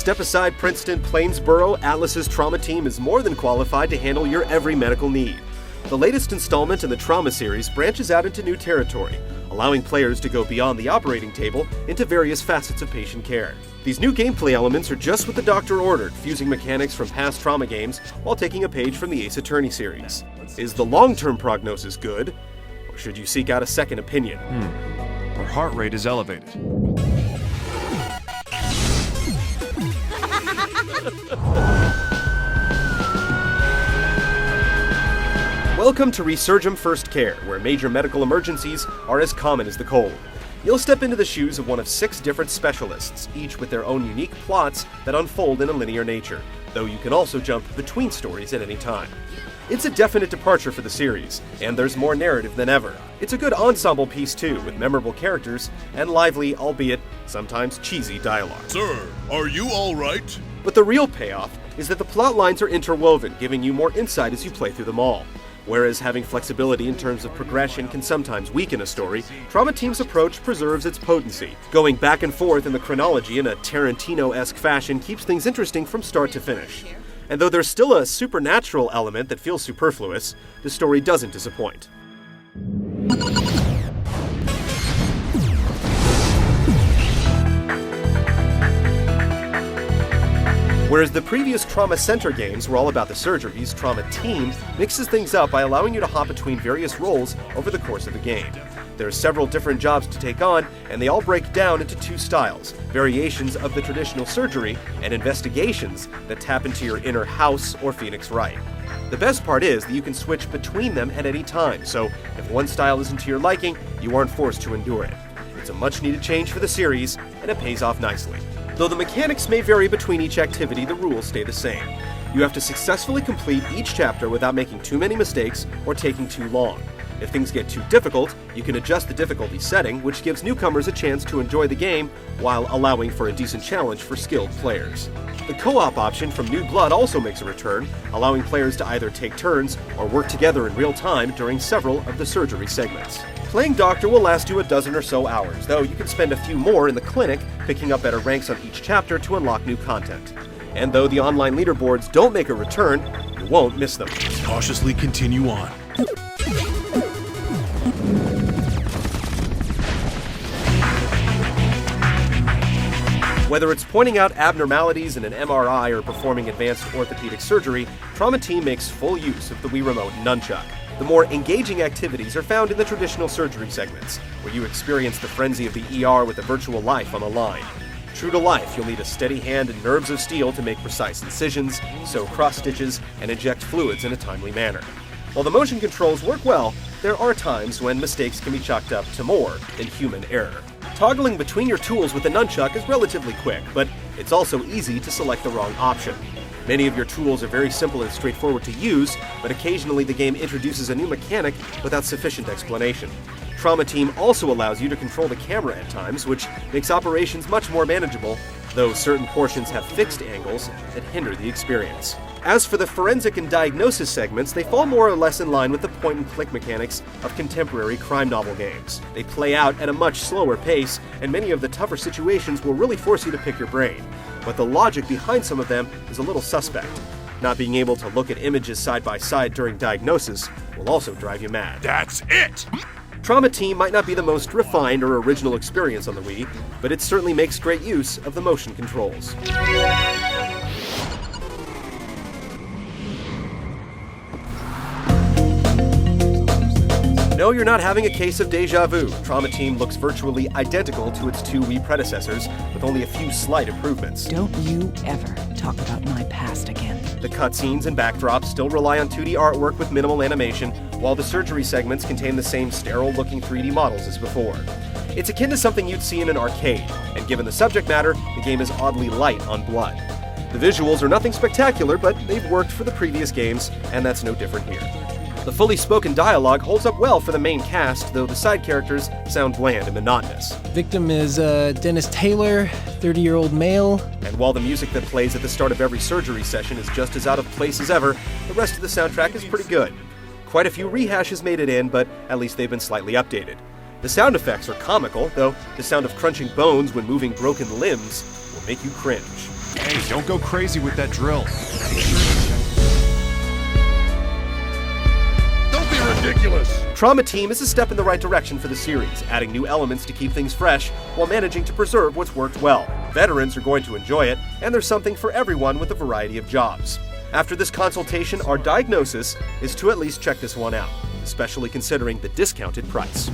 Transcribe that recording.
Step aside Princeton, Plainsboro, Atlas's trauma team is more than qualified to handle your every medical need. The latest installment in the Trauma series branches out into new territory, allowing players to go beyond the operating table into various facets of patient care. These new gameplay elements are just what the doctor ordered, fusing mechanics from past Trauma games while taking a page from the Ace Attorney series. Is the long-term prognosis good, or should you seek out a second opinion? Her heart rate is elevated. Welcome to Resurgam First Care, where major medical emergencies are as common as the cold. You'll step into the shoes of one of 6 different specialists, each with their own unique plots that unfold in a linear nature, though you can also jump between stories at any time. It's a definite departure for the series, and there's more narrative than ever. It's a good ensemble piece too, with memorable characters and lively, albeit sometimes cheesy dialogue. Sir, are you all right? But the real payoff is that the plot lines are interwoven, giving you more insight as you play through them all. Whereas having flexibility in terms of progression can sometimes weaken a story, Trauma Team's approach preserves its potency. Going back and forth in the chronology in a Tarantino-esque fashion keeps things interesting from start to finish. And though there's still a supernatural element that feels superfluous, the story doesn't disappoint. Whereas the previous Trauma Center games were all about the surgeries, Trauma Team mixes things up by allowing you to hop between various roles over the course of the game. There are several different jobs to take on, and they all break down into 2 styles, variations of the traditional surgery and investigations that tap into your inner House or Phoenix Wright. The best part is that you can switch between them at any time, so if one style isn't to your liking, you aren't forced to endure it. It's a much-needed change for the series, and it pays off nicely. Though the mechanics may vary between each activity, the rules stay the same. You have to successfully complete each chapter without making too many mistakes or taking too long. If things get too difficult, you can adjust the difficulty setting, which gives newcomers a chance to enjoy the game while allowing for a decent challenge for skilled players. The co-op option from New Blood also makes a return, allowing players to either take turns or work together in real time during several of the surgery segments. Playing Doctor will last you a dozen or so hours, though you can spend a few more in the clinic, picking up better ranks on each chapter to unlock new content. And though the online leaderboards don't make a return, you won't miss them. Cautiously continue on. Whether it's pointing out abnormalities in an MRI or performing advanced orthopedic surgery, Trauma Team makes full use of the Wii Remote Nunchuck. The more engaging activities are found in the traditional surgery segments, where you experience the frenzy of the ER with a virtual life on the line. True to life, you'll need a steady hand and nerves of steel to make precise incisions, sew cross-stitches, and inject fluids in a timely manner. While the motion controls work well, there are times when mistakes can be chalked up to more than human error. Toggling between your tools with the nunchuck is relatively quick, but it's also easy to select the wrong option. Many of your tools are very simple and straightforward to use, but occasionally the game introduces a new mechanic without sufficient explanation. Trauma Team also allows you to control the camera at times, which makes operations much more manageable, though certain portions have fixed angles that hinder the experience. As for the forensic and diagnosis segments, they fall more or less in line with the point-and-click mechanics of contemporary crime novel games. They play out at a much slower pace, and many of the tougher situations will really force you to pick your brain. But the logic behind some of them is a little suspect. Not being able to look at images side by side during diagnosis will also drive you mad. That's it! Trauma Team might not be the most refined or original experience on the Wii, but it certainly makes great use of the motion controls. No, you're not having a case of deja vu. Trauma Team looks virtually identical to its 2 Wii predecessors, with only a few slight improvements. Don't you ever talk about my past again. The cutscenes and backdrops still rely on 2D artwork with minimal animation, while the surgery segments contain the same sterile-looking 3D models as before. It's akin to something you'd see in an arcade, and given the subject matter, the game is oddly light on blood. The visuals are nothing spectacular, but they've worked for the previous games, and that's no different here. The fully spoken dialogue holds up well for the main cast, though the side characters sound bland and monotonous. Victim is Dennis Taylor, 30-year-old male. And while the music that plays at the start of every surgery session is just as out of place as ever, the rest of the soundtrack is pretty good. Quite a few rehashes made it in, but at least they've been slightly updated. The sound effects are comical, though the sound of crunching bones when moving broken limbs will make you cringe. Hey, don't go crazy with that drill. Don't be ridiculous! Trauma Team is a step in the right direction for the series, adding new elements to keep things fresh while managing to preserve what's worked well. Veterans are going to enjoy it, and there's something for everyone with a variety of jobs. After this consultation, our diagnosis is to at least check this one out, especially considering the discounted price.